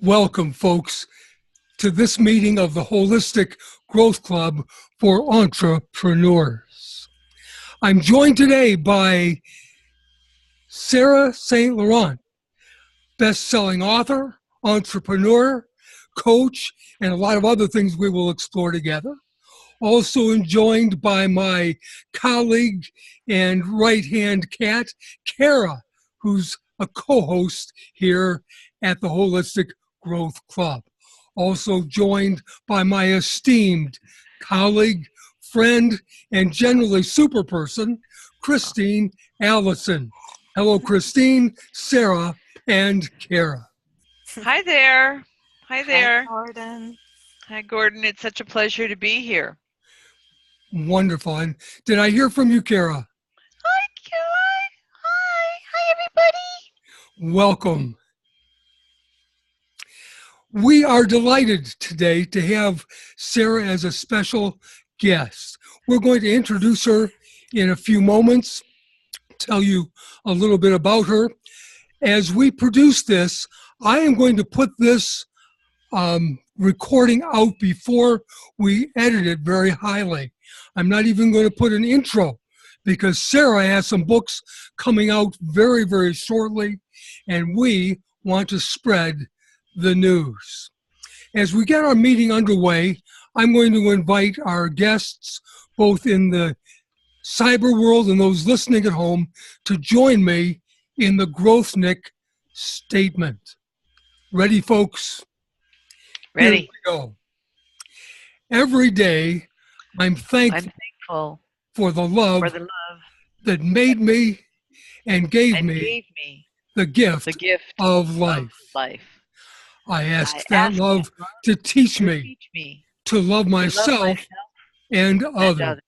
Welcome, folks, to this meeting of the Holistic Growth Club for Entrepreneurs. I'm joined today by Sarah St. Laurent, best-selling author, entrepreneur, coach, and a lot of other things we will explore together. Also joined by my colleague and right-hand cat, Kara, who's a co-host here at the Holistic Growth Club. Also joined by my esteemed colleague, friend, and generally super person, Christine Allison. Hello, Christine, Sarah, and Kara. Hi there. Hi there. Hi, Gordon. Hi, Gordon. It's such a pleasure to be here. Wonderful. And did I hear from you, Kara? Hi, Kara. Hi, everybody. Welcome. We are delighted today to have Sarah as a special guest. We're going to introduce her in a few moments, tell you a little bit about her. As we produce this, I am going to put this recording out before we edit it very highly. I'm not even going to put an intro because Sarah has some books coming out very, very shortly, and we want to spread the news. As we get our meeting underway, I'm going to invite our guests, both in the cyber world and those listening at home, to join me in the Growthnik statement. Ready, folks? Ready. Here we go. Every day, I'm thankful for the love that made me and gave me the gift of life. I ask that love to teach me to love myself and others.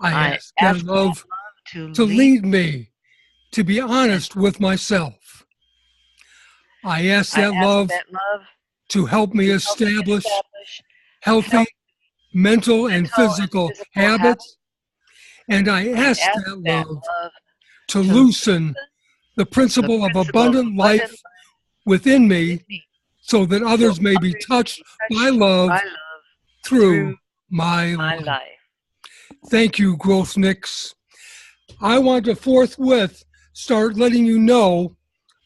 I ask that love to lead me to be honest with myself. I ask that love to help me establish healthy mental and physical habits. And I ask that love to loosen the principle of abundant life within me so that others may be touched by love through my life. Thank you, Growthniks. I want to forthwith start letting you know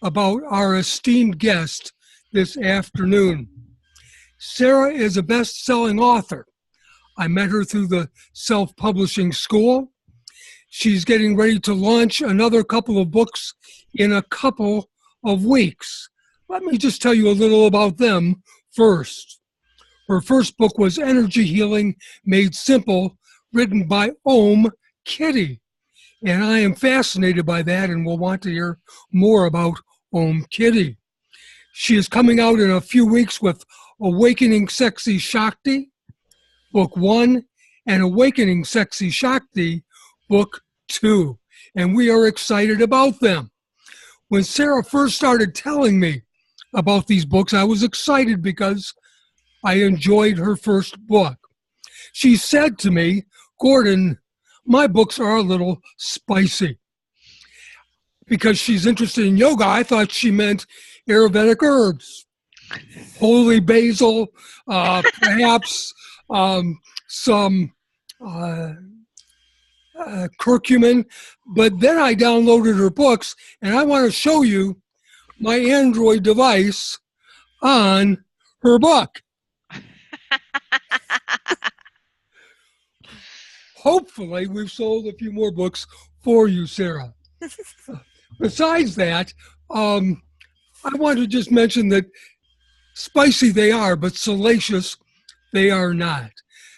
about our esteemed guest this afternoon. Sarah is a best-selling author. I met her through the self-publishing school. She's getting ready to launch another couple of books in a couple of weeks. Let me just tell you a little about them first. Her first book was Energy Healing Made Simple, written by Om Kitty. And I am fascinated by that and will want to hear more about Om Kitty. She is coming out in a few weeks with Awakening Sexy Shakti, Book 1, and Awakening Sexy Shakti, Book 2. And we are excited about them. When Sarah first started telling me about these books, I was excited because I enjoyed her first book. She said to me, Gordon, my books are a little spicy. Because she's interested in yoga, I thought she meant Ayurvedic herbs, holy basil, perhaps some curcumin. But then I downloaded her books, and I want to show you my Android device on her book. Hopefully, we've sold a few more books for you, Sarah. Besides that, I want to just mention that spicy they are, but salacious they are not.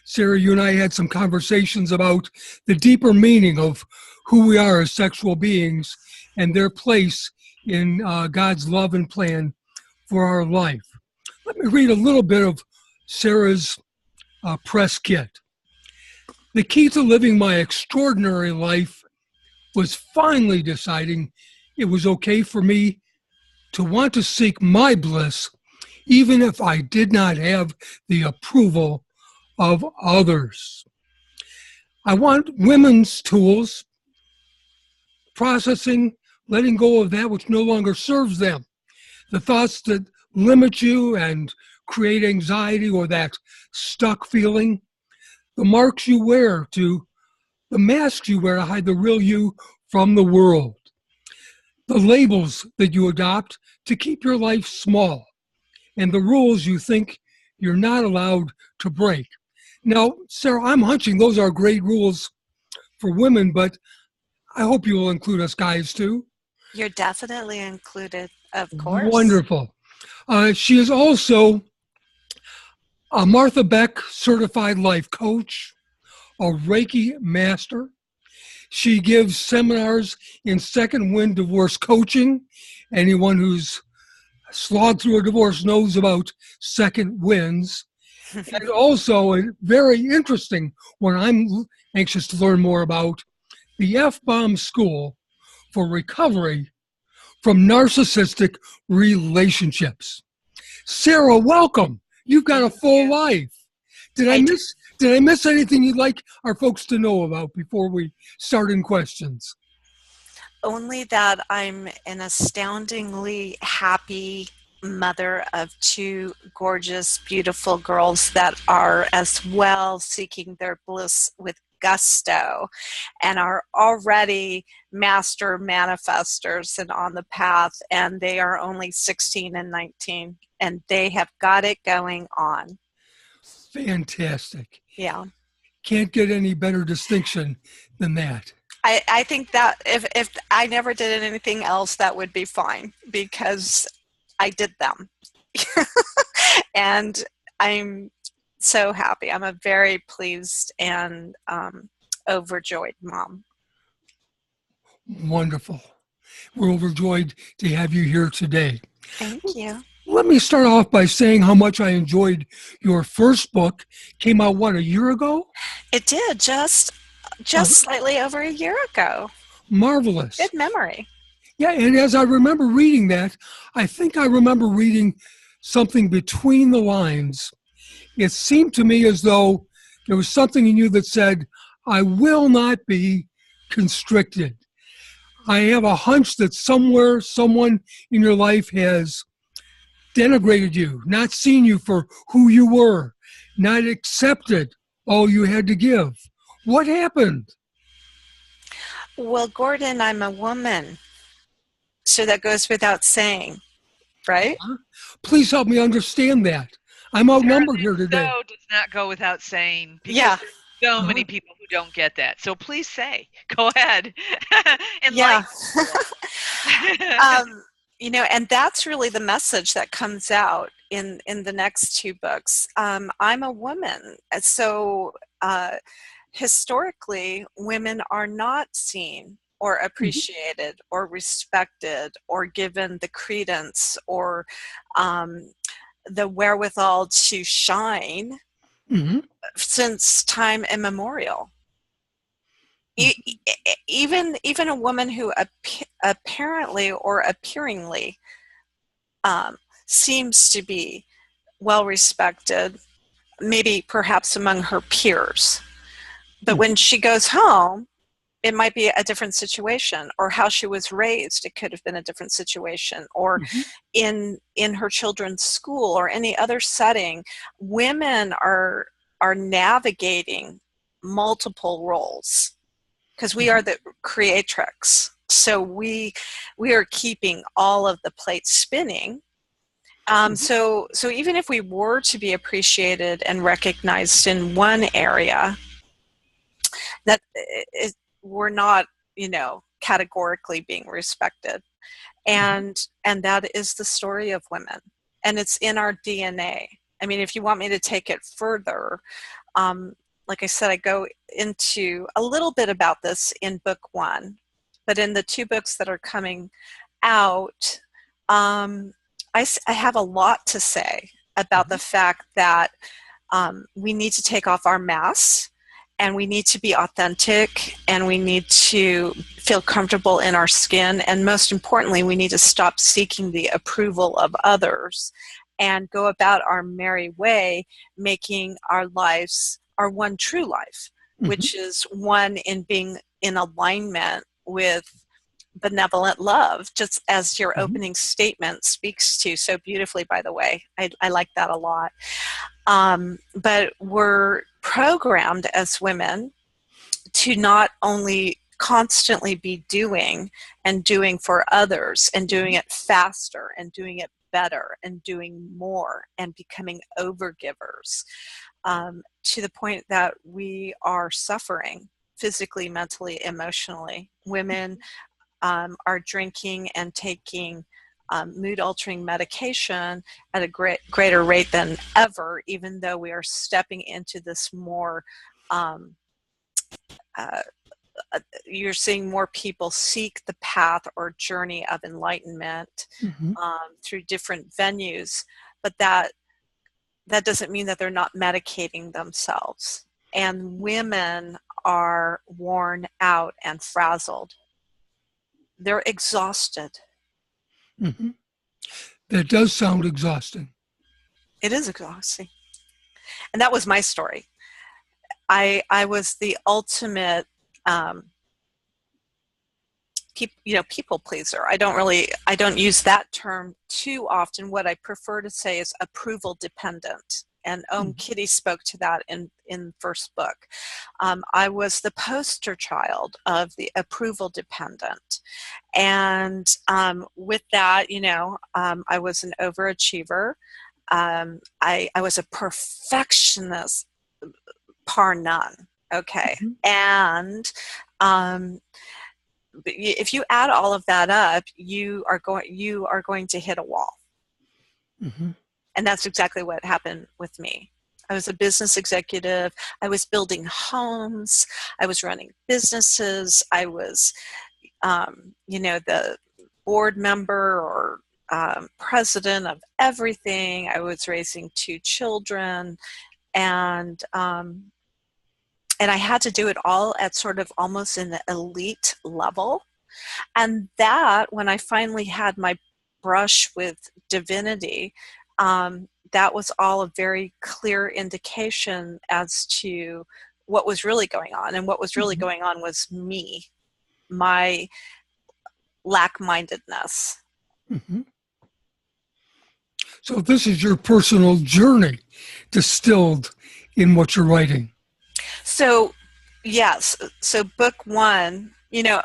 Sarah, you and I had some conversations about the deeper meaning of who we are as sexual beings and their place in God's love and plan for our life. Let me read a little bit of Sarah's press kit. The key to living my extraordinary life was finally deciding it was okay for me to want to seek my bliss, even if I did not have the approval of others. I want women's tools, processing, letting go of that which no longer serves them, the thoughts that limit you and create anxiety or that stuck feeling. The marks you wear the masks you wear to hide the real you from the world. The labels that you adopt to keep your life small. And the rules you think you're not allowed to break. Now, Sarah, I'm hunching those are great rules for women, but I hope you will include us guys too. You're definitely included, of course. Wonderful. She is also a Martha Beck certified life coach, a Reiki master. She gives seminars in second wind divorce coaching. Anyone who's slogged through a divorce knows about second winds. And also a very interesting one I'm anxious to learn more about, the F-Bomb School for Recovery from Narcissistic Relationships. Sarah, welcome. You've got a full life. Did I miss anything you'd like our folks to know about before we start in questions? Only that I'm an astoundingly happy mother of two gorgeous, beautiful girls that are as well seeking their bliss with gusto and are already master manifestors and on the path, and they are only 16 and 19 and they have got it going on. Fantastic. Yeah. Can't get any better distinction than that. I think that if I never did anything else, that would be fine because I did them. And I'm so happy. I'm a very pleased and overjoyed mom. Wonderful. We're overjoyed to have you here today. Thank you. Let me start off by saying how much I enjoyed your first book. Came out, what, a year ago? It did, just slightly over a year ago. Marvelous. Good memory. Yeah, and as I remember reading that, I think I remember reading something between the lines. It seemed to me as though there was something in you that said, I will not be constricted. I have a hunch that somewhere, someone in your life has denigrated you, not seen you for who you were, not accepted all you had to give. What happened? Well, Gordon, I'm a woman, so that goes without saying, right? Please help me understand that. I'm outnumbered here today. So does not go without saying. Yeah. So many people who don't get that. So please say. Go ahead. Yeah. And that's really the message that comes out in the next two books. I'm a woman. So historically, women are not seen or appreciated or respected or given the credence or the wherewithal to shine since time immemorial. Even a woman who apparently or appearingly seems to be well respected, maybe perhaps among her peers, but when she goes home, it might be a different situation, or how she was raised, it could have been a different situation, or in her children's school or any other setting, women are navigating multiple roles because we are the creatrix. So we are keeping all of the plates spinning. So even if we were to be appreciated and recognized in one area, that we're not, categorically being respected. And that is the story of women. And it's in our DNA. I mean, if you want me to take it further, like I said, I go into a little bit about this in book 1. But in the 2 books that are coming out, I have a lot to say about the fact that we need to take off our masks, and we need to be authentic, and we need to feel comfortable in our skin, and most importantly, we need to stop seeking the approval of others and go about our merry way, making our lives our one true life, which is one in being in alignment with benevolent love, just as your opening statement speaks to so beautifully, by the way. I like that a lot. But we're programmed as women to not only constantly be doing and doing for others and doing it faster and doing it better and doing more and becoming overgivers, to the point that we are suffering physically, mentally, emotionally. Women are drinking and taking mood-altering medication at a greater rate than ever, even though we are stepping into this more, you're seeing more people seek the path or journey of enlightenment through different venues, but that doesn't mean that they're not medicating themselves. And women are worn out and frazzled. They're exhausted. That does sound exhausting. It is exhausting. And that was my story. I was the ultimate people pleaser. I don't use that term too often. What I prefer to say is approval dependent. And Kitty spoke to that in the first book. I was the poster child of the approval dependent. And with that, I was an overachiever. I was a perfectionist par none. Okay. And if you add all of that up, you are going to hit a wall. And that's exactly what happened with me. I was a business executive. I was building homes. I was running businesses. I was, the board member or president of everything. I was raising 2 children, and I had to do it all at sort of almost an elite level. And that, when I finally had my brush with divinity, that was all a very clear indication as to what was really going on. And what was really going on was me, my lack-mindedness. So this is your personal journey distilled in what you're writing. So, yes. So book 1,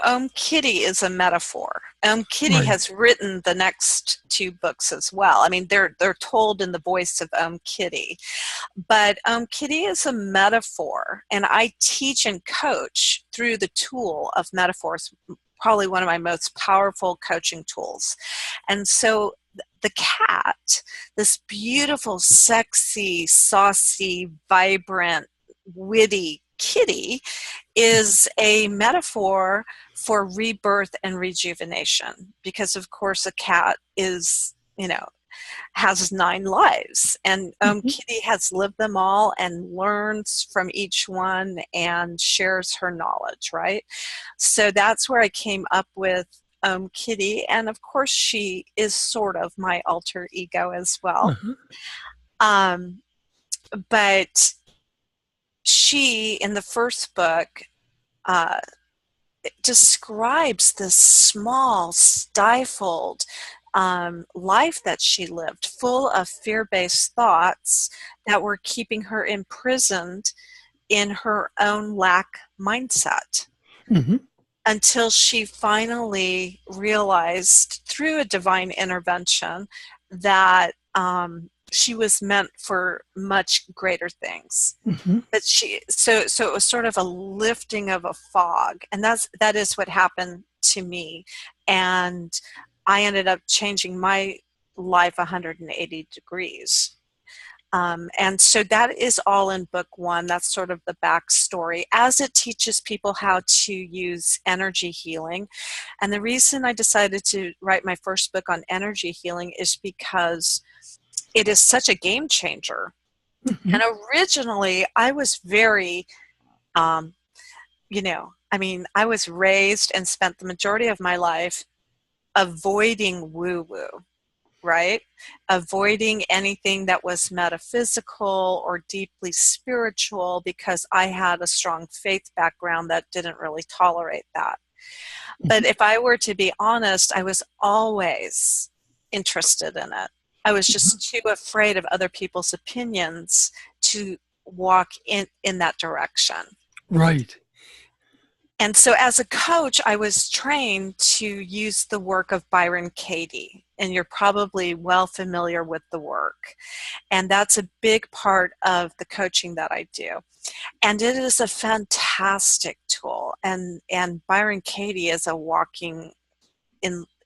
Om Kitty is a metaphor. Kitty has written the next 2 books as well. I mean, they're told in the voice of Om Kitty. But Kitty is a metaphor, and I teach and coach through the tool of metaphors, probably one of my most powerful coaching tools. And so the cat, this beautiful, sexy, saucy, vibrant, witty kitty, is a metaphor for rebirth and rejuvenation, because of course a cat is, has 9 lives, and Kitty has lived them all and learns from each one and shares her knowledge, right? So that's where I came up with Kitty, and of course she is sort of my alter ego as well. But she, in the first book, describes this small, stifled life that she lived, full of fear-based thoughts that were keeping her imprisoned in her own lack mindset. Until she finally realized, through a divine intervention, that she was meant for much greater things. But so it was sort of a lifting of a fog, and that is what happened to me. And I ended up changing my life 180 degrees. And so that is all in book 1. That's sort of the backstory, as it teaches people how to use energy healing. And the reason I decided to write my first book on energy healing is because it is such a game changer. And originally I was very, I was raised and spent the majority of my life avoiding woo-woo, right? Avoiding anything that was metaphysical or deeply spiritual, because I had a strong faith background that didn't really tolerate that. But if I were to be honest, I was always interested in it. I was just too afraid of other people's opinions to walk in that direction. Right. And so as a coach, I was trained to use the work of Byron Katie, and you're probably well familiar with the work. And that's a big part of the coaching that I do. And it is a fantastic tool. And Byron Katie is a walking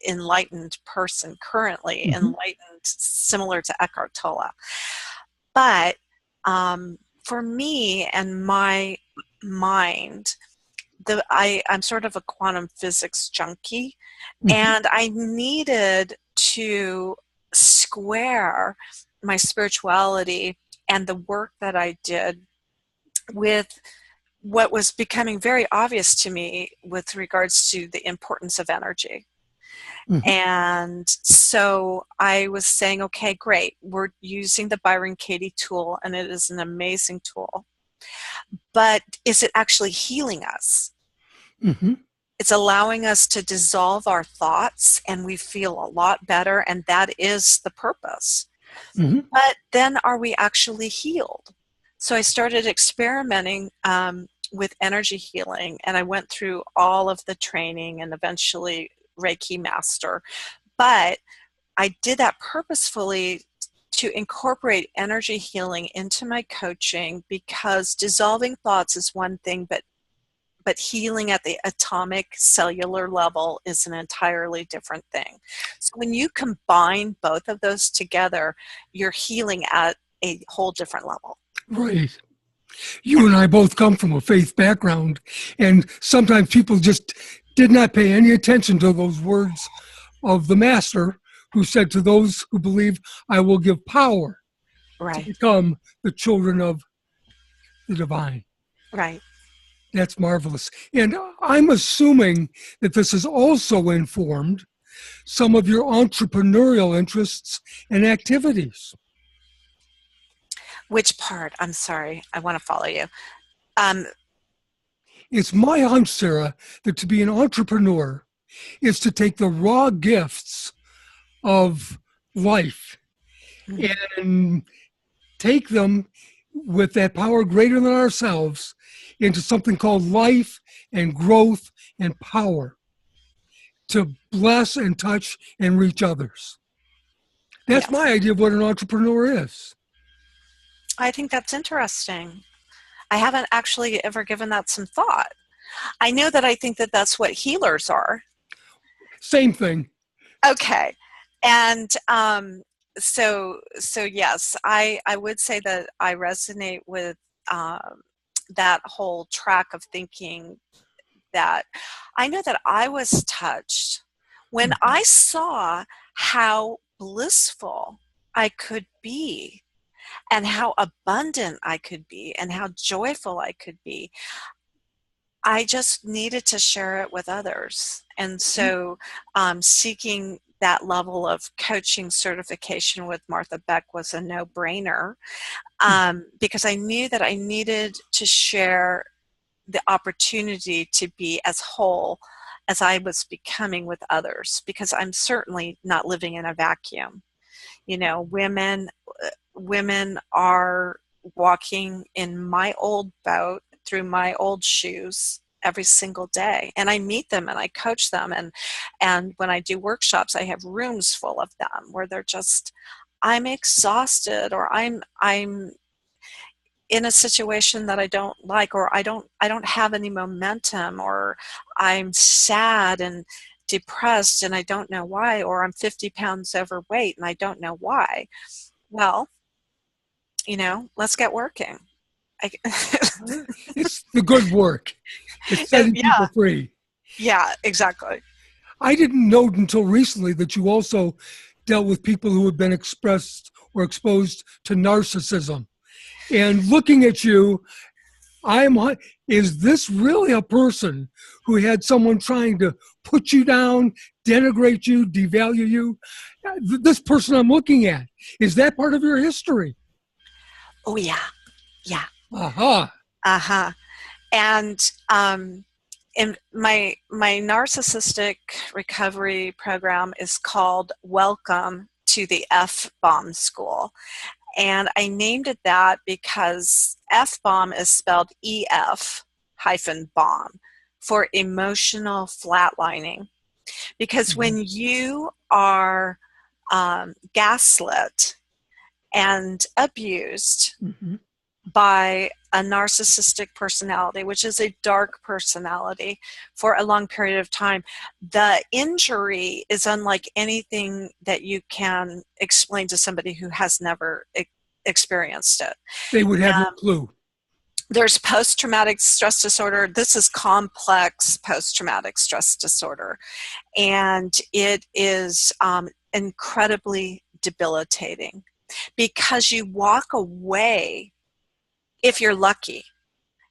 enlightened person currently, enlightened, similar to Eckhart Tolle. But for me and my mind, I'm sort of a quantum physics junkie, and I needed to square my spirituality and the work that I did with what was becoming very obvious to me with regards to the importance of energy. And so I was saying, okay, great, we're using the Byron Katie tool, and it is an amazing tool. But is it actually healing us? It's allowing us to dissolve our thoughts, and we feel a lot better, and that is the purpose. But then are we actually healed? So I started experimenting with energy healing, and I went through all of the training and eventually Reiki master. But I did that purposefully to incorporate energy healing into my coaching, because dissolving thoughts is one thing, but healing at the atomic cellular level is an entirely different thing. So when you combine both of those together, you're healing at a whole different level. Right. You and I both come from a faith background, and sometimes people just did not pay any attention to those words of the master, who said, to those who believe, I will give power to become the children of the divine. Right. That's marvelous. And I'm assuming that this has also informed some of your entrepreneurial interests and activities. Which part? I'm sorry. I want to follow you. It's my hunch, Sarah, that to be an entrepreneur is to take the raw gifts of life and take them with that power greater than ourselves into something called life and growth and power to bless and touch and reach others. That's my idea of what an entrepreneur is. I think that's interesting. I haven't actually ever given that some thought. I know that I think that that's what healers are. Same thing. Okay. And so yes, I would say that I resonate with that whole track of thinking. That I know that I was touched when I saw how blissful I could be and how abundant I could be and how joyful I could be. I just needed to share it with others. And so seeking that level of coaching certification with Martha Beck was a no-brainer, because I knew that I needed to share the opportunity to be as whole as I was becoming with others, because I'm certainly not living in a vacuum. You know, women are walking in my old boat through my old shoes every single day, and I meet them and I coach them, and when I do workshops, I have rooms full of them where they're just, I'm exhausted, or I'm in a situation that I don't like, or I don't have any momentum, or I'm sad and depressed and I don't know why, or I'm 50 pounds overweight and I don't know why. Well, you know, let's get working. It's the good work. It's setting people free. Yeah, exactly. I didn't know until recently that you also dealt with people who had been expressed or exposed to narcissism. And looking at you, is this really a person who had someone trying to put you down, denigrate you, devalue you? This person I'm looking at, is that part of your history? Oh, yeah. Yeah. Uh-huh. Uh-huh. And in my narcissistic recovery program is called Welcome to the F-Bomb School. And I named it that because F-bomb is spelled EF-bomb for emotional flatlining. Because when you are gaslit and abused by a narcissistic personality, which is a dark personality, for a long period of time, the injury is unlike anything that you can explain to somebody who has never experienced it. They would have no clue. There's post-traumatic stress disorder. This is complex post-traumatic stress disorder. And it is incredibly debilitating because you walk away. If you're lucky,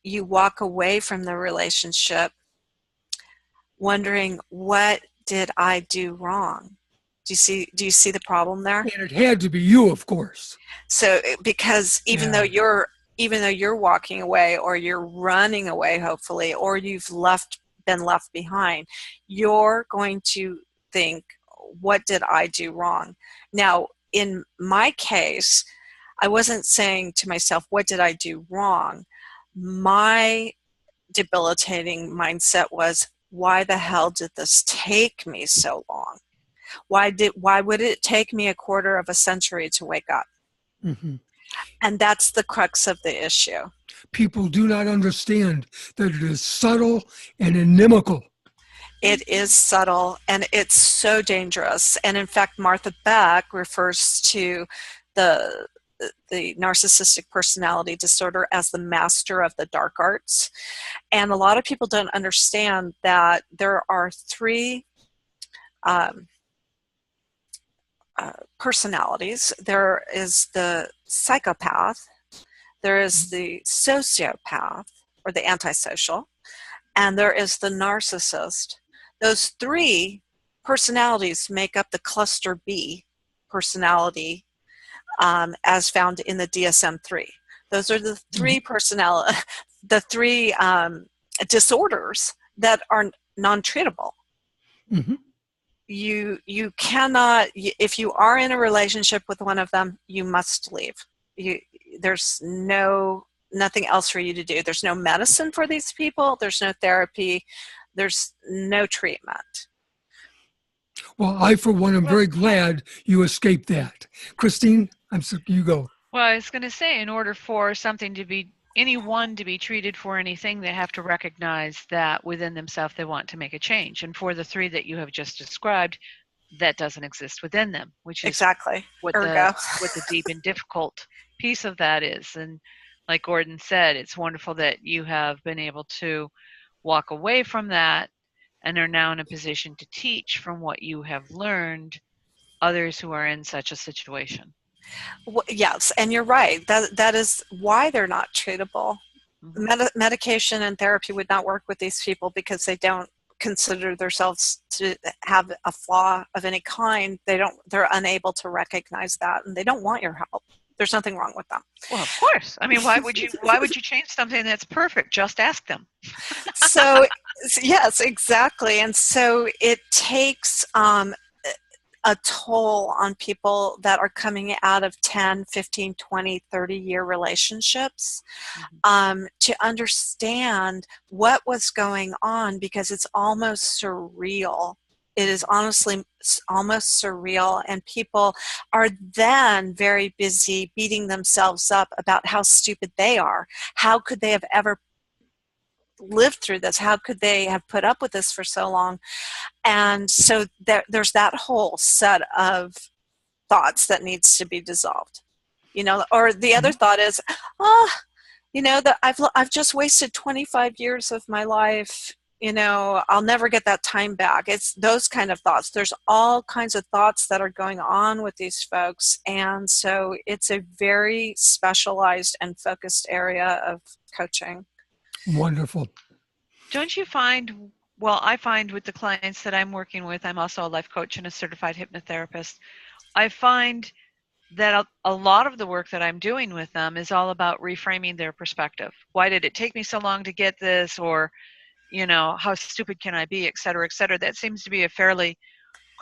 you walk away from the relationship wondering, what did I do wrong? Do you see the problem there? And it had to be you, of course. So because even though you're walking away, or you're running away, hopefully, or you've been left behind, you're going to think, what did I do wrong? Now, in my case, I wasn't saying to myself, what did I do wrong? My debilitating mindset was, why the hell did this take me so long? Why would it take me a quarter of a century to wake up? And that's the crux of the issue. People do not understand that it is subtle and inimical. It is subtle, and it's so dangerous. And in fact, Martha Beck refers to the narcissistic personality disorder as the master of the dark arts. And a lot of people don't understand that there are three personalities. There is the psychopath, there is the sociopath, or the antisocial, and there is the narcissist. Those three personalities make up the cluster B personality, as found in the DSM-3. Those are the three disorders that are non-treatable. You cannot, if you are in a relationship with one of them, you must leave. There's nothing else for you to do. There's no medicine for these people. There's no therapy. There's no treatment. Well, I, for one, am very glad you escaped that. Christine, you go. Well, I was going to say, in order for anyone to be treated for anything, they have to recognize that within themselves they want to make a change. And for the three that you have just described, that doesn't exist within them, which is exactly what the deep and difficult piece of that is. And like Gordon said, it's wonderful that you have been able to walk away from that and are now in a position to teach from what you have learned others who are in such a situation. Well, yes, and you're right. That is why they're not treatable. Medication and therapy would not work with these people because they don't consider themselves to have a flaw of any kind. They're unable to recognize that, and they don't want your help. There's nothing wrong with them. Well, of course. I mean, why would you change something that's perfect? Just ask them. So, yes, exactly. And so it takes a toll on people that are coming out of 10, 15, 20, 30-year relationships to understand what was going on, because it's almost surreal. It is honestly almost surreal, and people are then very busy beating themselves up about how stupid they are. How could they have ever lived through this? How could they have put up with this for so long? And so there's that whole set of thoughts that needs to be dissolved. Or the other thought is, that I've just wasted 25 years of my life. I'll never get that time back. It's those kind of thoughts. There's all kinds of thoughts that are going on with these folks. And so it's a very specialized and focused area of coaching. Wonderful. Don't you find, well, I find with the clients that I'm working with, I'm also a life coach and a certified hypnotherapist. I find that a lot of the work that I'm doing with them is all about reframing their perspective. Why did it take me so long to get this? Or how stupid can I be, et cetera, et cetera. That seems to be a fairly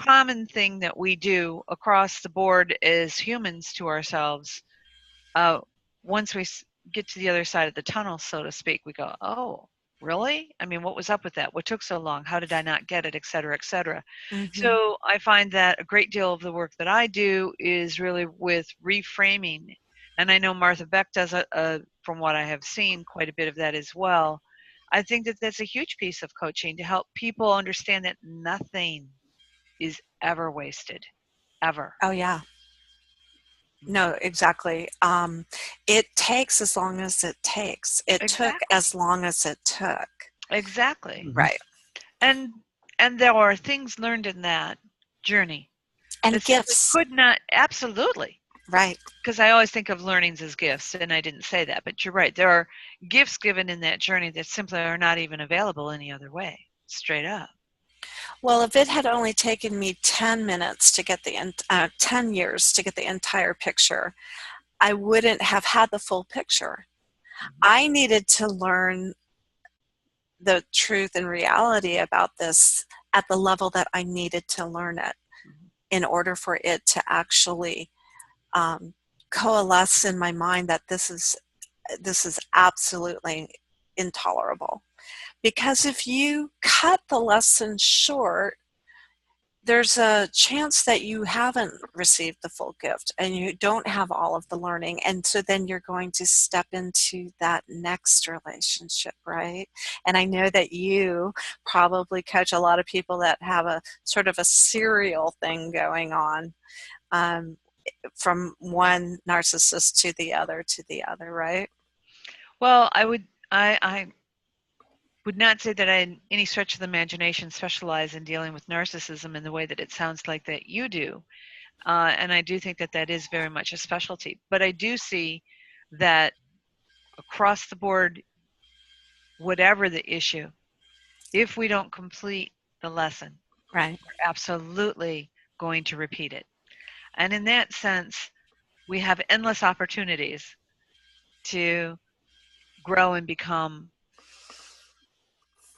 common thing that we do across the board as humans to ourselves. Once we get to the other side of the tunnel, so to speak, we go, oh, really? I mean, what was up with that? What took so long? How did I not get it, et cetera, et cetera? Mm-hmm. So I find that a great deal of the work that I do is really with reframing. And I know Martha Beck does, from what I have seen, quite a bit of that as well. I think that that's a huge piece of coaching, to help people understand that nothing is ever wasted, ever. Oh, yeah. No, exactly. It takes as long as it takes. It took as long as it took. Exactly. Right. And there are things learned in that journey. And gifts. Could not, absolutely. Right. Because I always think of learnings as gifts, and I didn't say that, but you're right. There are gifts given in that journey that simply are not even available any other way, straight up. Well, if it had only taken me 10 minutes to get 10 years to get the entire picture, I wouldn't have had the full picture. I needed to learn the truth and reality about this at the level that I needed to learn it in order for it to actually coalesce in my mind that this is absolutely intolerable. Because if you cut the lesson short, there's a chance that you haven't received the full gift and you don't have all of the learning. And so then you're going to step into that next relationship, right? And I know that you probably coach a lot of people that have a sort of a serial thing going on, from one narcissist to the other, right? Well, I would not say that I, in any stretch of the imagination, specialize in dealing with narcissism in the way that it sounds like that you do. And I do think that that is very much a specialty. But I do see that across the board, whatever the issue, if we don't complete the lesson, right, we're absolutely going to repeat it. And in that sense, we have endless opportunities to grow and become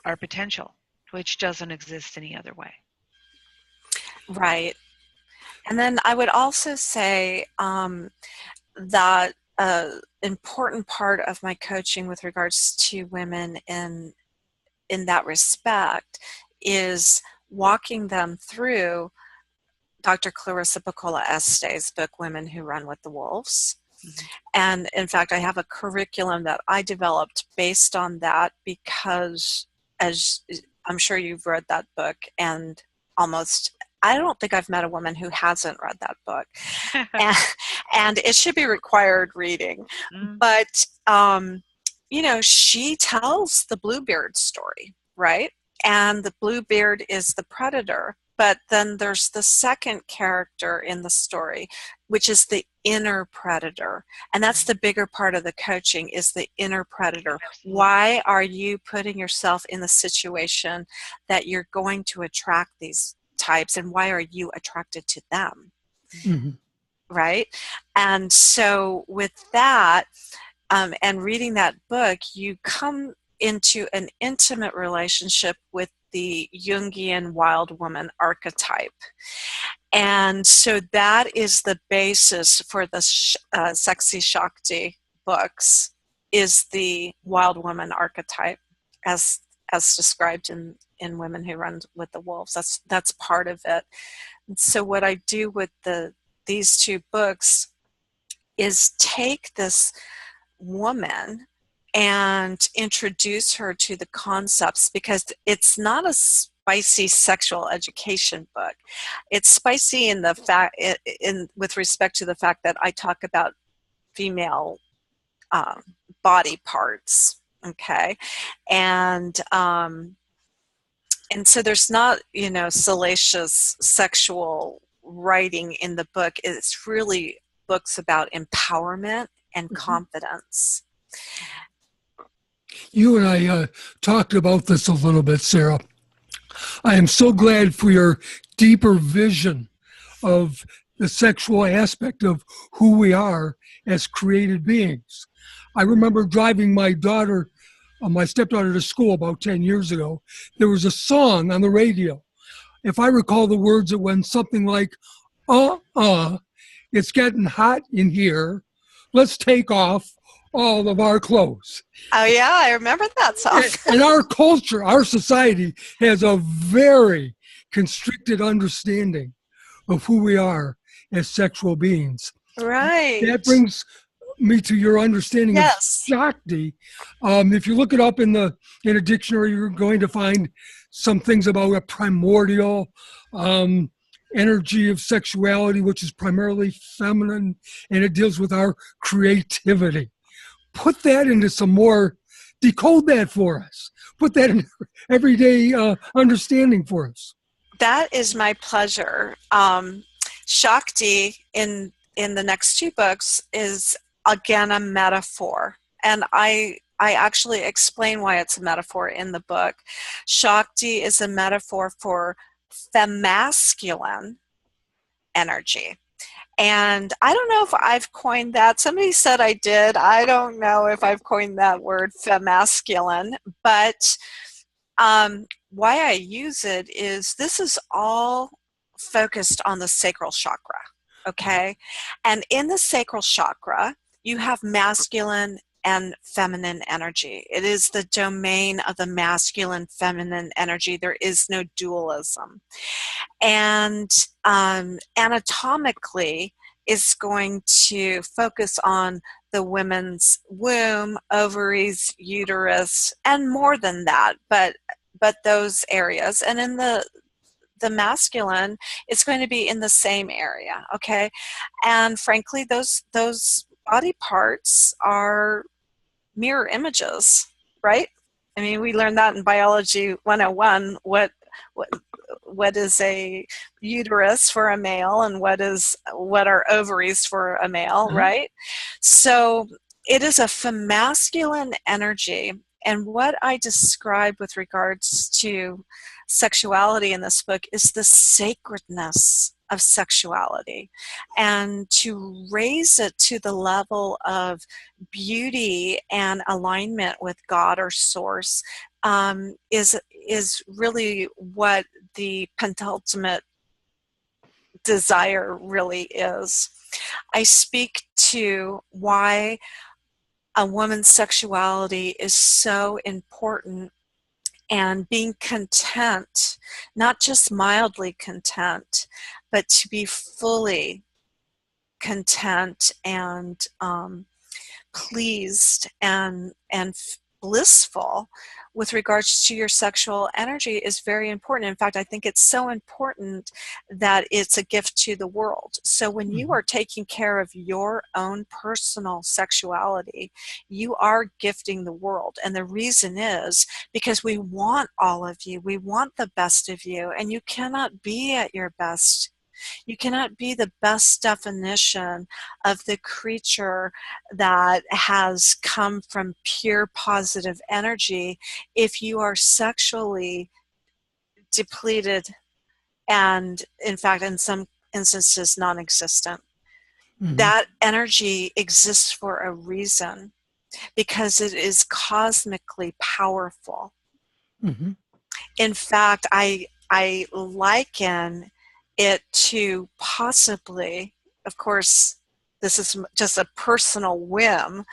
our potential, which doesn't exist any other way. Right. And then I would also say that an important part of my coaching with regards to women in that respect is walking them through Dr. Clarissa Pinkola Estes' book, Women Who Run with the Wolves. Mm-hmm. And in fact, I have a curriculum that I developed based on that because, as I'm sure you've read that book, and I don't think I've met a woman who hasn't read that book. and it should be required reading. Mm-hmm. But, she tells the Bluebeard story, right? And the Bluebeard is the predator. But then there's the second character in the story, which is the inner predator. And that's the bigger part of the coaching, is the inner predator. Absolutely. Why are you putting yourself in the situation that you're going to attract these types, and why are you attracted to them? Mm-hmm. Right? And so with that, and reading that book, you come into an intimate relationship with the Jungian wild woman archetype. And so that is the basis for the Sexy Shakti books, is the wild woman archetype as described in Women Who Run with the Wolves. That's part of it. And so what I do with these two books is take this woman and introduce her to the concepts, because it's not a spicy sexual education book. It's spicy in the fact, with respect to the fact that I talk about female body parts. Okay, and so there's not salacious sexual writing in the book. It's really books about empowerment and confidence. You and I talked about this a little bit, Sarah. I am so glad for your deeper vision of the sexual aspect of who we are as created beings. I remember driving my daughter my stepdaughter to school about 10 years ago, there was a song on the radio. If I recall the words, it went something like, it's getting hot in here. Let's take off all of our clothes. Oh, yeah, I remember that song. And our culture, our society has a very constricted understanding of who we are as sexual beings. Right. That brings me to your understanding of Shakti. If you look it up in a dictionary, you're going to find some things about a primordial energy of sexuality, which is primarily feminine, and it deals with our creativity. Put that into some more, decode that for us. Put that in everyday understanding for us. That is my pleasure. Shakti in the next two books is again a metaphor, and I actually explain why it's a metaphor in the book. Shakti is a metaphor for femasculine energy. And I don't know if I've coined that. Somebody said I did. I don't know if I've coined that word, femasculine. But why I use it is this is all focused on the sacral chakra, okay? And in the sacral chakra, you have masculine and feminine energy. It is the domain of the masculine, feminine energy. There is no dualism. And anatomically, is going to focus on the women's womb, ovaries, uterus, and more than that, but those areas. And in the masculine, it's going to be in the same area, okay? And frankly, those body parts are mirror images, right? I mean, we learned that in Biology 101, what is a uterus for a male and what are ovaries for a male, right? So it is a femasculine energy. And what I describe with regards to sexuality in this book is the sacredness of sexuality, and to raise it to the level of beauty and alignment with God or Source is really what the penultimate desire really is. I speak to why a woman's sexuality is so important, and being content, not just mildly content, but to be fully content and pleased and blissful with regards to your sexual energy is very important. In fact, I think it's so important that it's a gift to the world. So when you are taking care of your own personal sexuality, you are gifting the world. And the reason is because we want all of you. We want the best of you. And you cannot be at your best. You cannot be the best definition of the creature that has come from pure positive energy if you are sexually depleted and, in fact, in some instances, non-existent. That energy exists for a reason, because it is cosmically powerful. In fact, I liken it to possibly, of course, this is just a personal whim,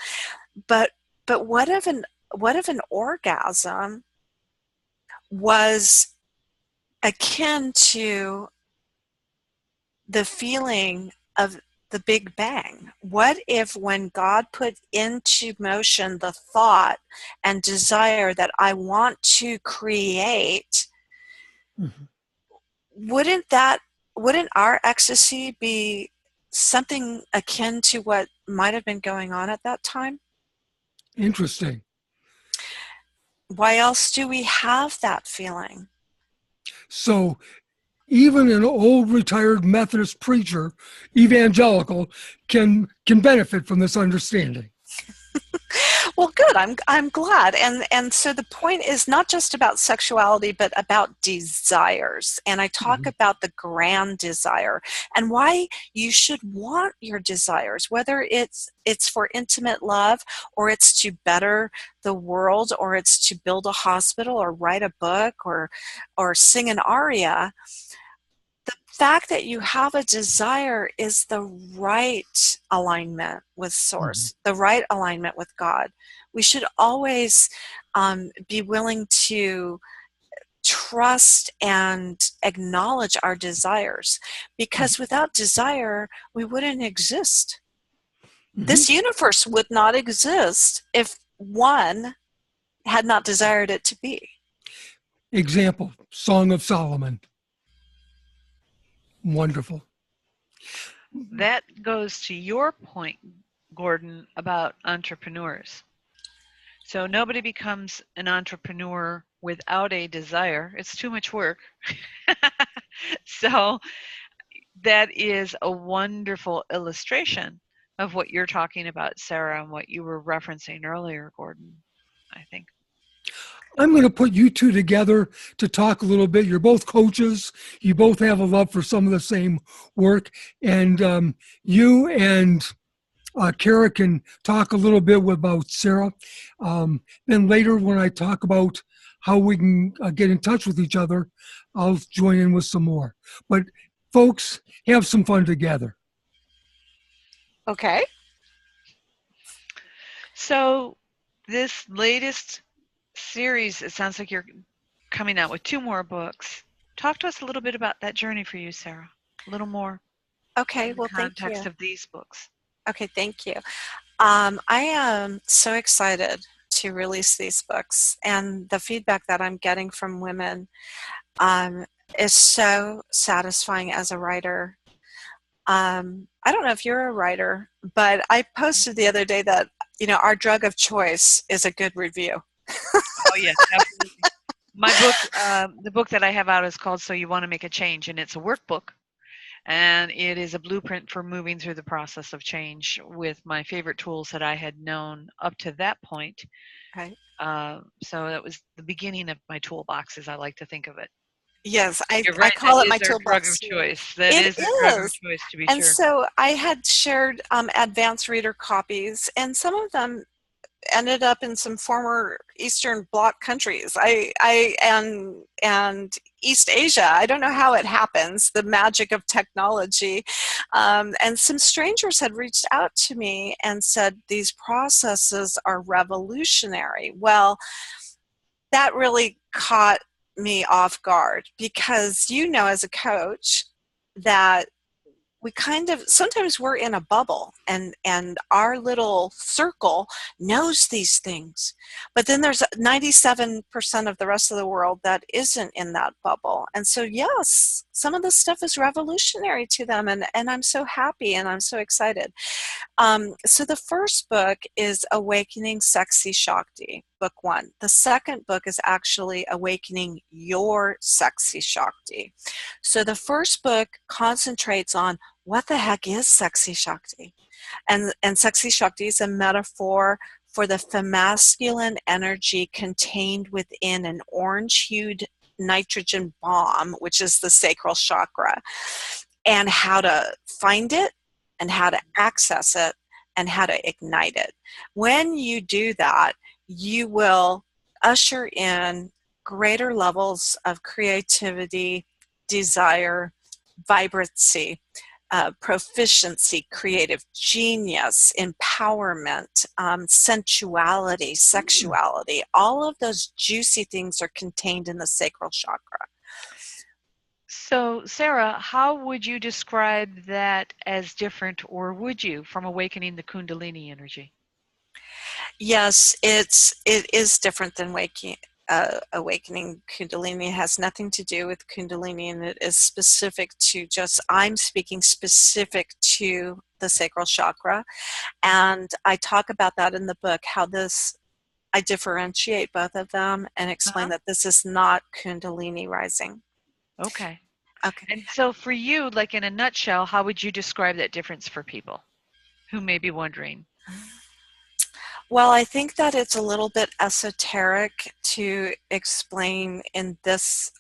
but what if an orgasm was akin to the feeling of the Big Bang? What if when God put into motion the thought and desire that I want to create, wouldn't our ecstasy be something akin to what might have been going on at that time? Interesting. Why else do we have that feeling? So even an old retired Methodist preacher, evangelical, can benefit from this understanding. Well, good. I'm glad. And so the point is not just about sexuality, but about desires. And I talk about the grand desire and why you should want your desires, whether it's for intimate love, or it's to better the world, or it's to build a hospital, or write a book, or sing an aria. The fact that you have a desire is the right alignment with Source, the right alignment with God. We should always be willing to trust and acknowledge our desires, because without desire, we wouldn't exist. This universe would not exist if one had not desired it to be. Example, Song of Solomon. Wonderful. That goes to your point, Gordon, about entrepreneurs. So nobody becomes an entrepreneur without a desire. It's too much work. So that is a wonderful illustration of what you're talking about, Sarah, and what you were referencing earlier, Gordon, I think. I'm going to put you two together to talk a little bit. You're both coaches. You both have a love for some of the same work. And you and Kara can talk a little bit about Sarah. Then later when I talk about how we can get in touch with each other, I'll join in with some more. But folks, have some fun together. Okay. So this latest series, it sounds like you're coming out with 2 more books. Talk to us a little bit about that journey for you, Sarah. A little more. Okay, well, thank you. In the context of these books. Okay, thank you. I am so excited to release these books, and the feedback that I'm getting from women is so satisfying as a writer. I don't know if you're a writer, but I posted the other day that, our drug of choice is a good review. Oh, yes, absolutely. My book, the book that I have out is called So You Want to Make a Change, and it's a workbook. And it is a blueprint for moving through the process of change with my favorite tools that I had known up to that point. Right. So that was the beginning of my toolbox, as I like to think of it. Yes, right, I call it my toolbox. Drug of choice. That is a drug of choice, to be sure. And sure. so I had shared advanced reader copies, and some of them ended up in some former Eastern Bloc countries. And East Asia. I don't know how it happens, the magic of technology. And some strangers had reached out to me and said, these processes are revolutionary. Well, that really caught me off guard, because as a coach that we sometimes we're in a bubble, and our little circle knows these things, but then there's 97% of the rest of the world that isn't in that bubble. And so yes, some of this stuff is revolutionary to them, and I'm so happy and I'm so excited. So the first book is Awakening Sexy Shakti, book 1. The second book is actually Awakening Your Sexy Shakti. So the first book concentrates on what the heck is Sexy Shakti? And Sexy Shakti is a metaphor for the femasculine energy contained within an orange-hued nitrogen bomb, which is the sacral chakra, and how to find it, and how to access it, and how to ignite it. When you do that, you will usher in greater levels of creativity, desire, vibrancy, proficiency, creative genius, empowerment, sensuality, sexuality. All of those juicy things are contained in the sacral chakra. So, Sarah, how would you describe that as different, or would you, from awakening the Kundalini energy? Yes, it is different than awakening Kundalini. It has nothing to do with Kundalini, and it is specific to I'm speaking specific to the sacral chakra. And I talk about that in the book, how I differentiate both of them and explain that this is not Kundalini rising. Okay. Okay. And so for you, like in a nutshell, how would you describe that difference for people who may be wondering? Well, I think that it's a little bit esoteric to explain in this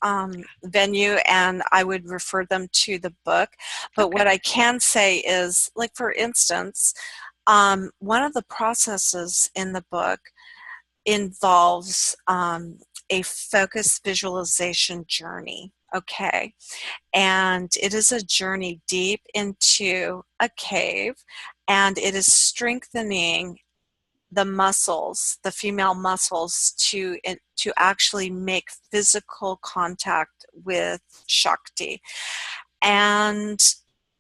venue, and I would refer them to the book. But Okay. what I can say is, like, for instance, one of the processes in the book involves a focused visualization journey. Okay. And it is a journey deep into a cave, and it is strengthening the muscles, the female muscles, to actually make physical contact with Shakti. And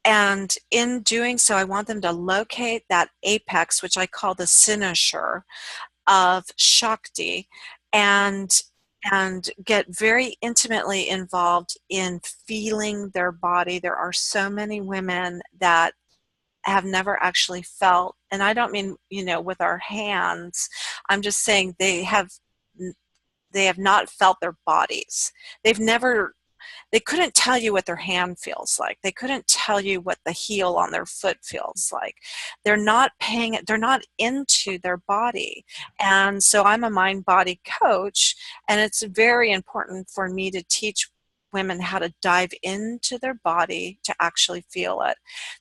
in doing so, I want them to locate that apex, which I call the cynosure of Shakti, and get very intimately involved in feeling their body. There are so many women that have never actually felt, and I don't mean, with our hands. I'm just saying they have not felt their bodies. They couldn't tell you what their hand feels like. They couldn't tell you what the heel on their foot feels like. They're not into their body. And so I'm a mind-body coach, and it's very important for me to teach women how to dive into their body to actually feel it.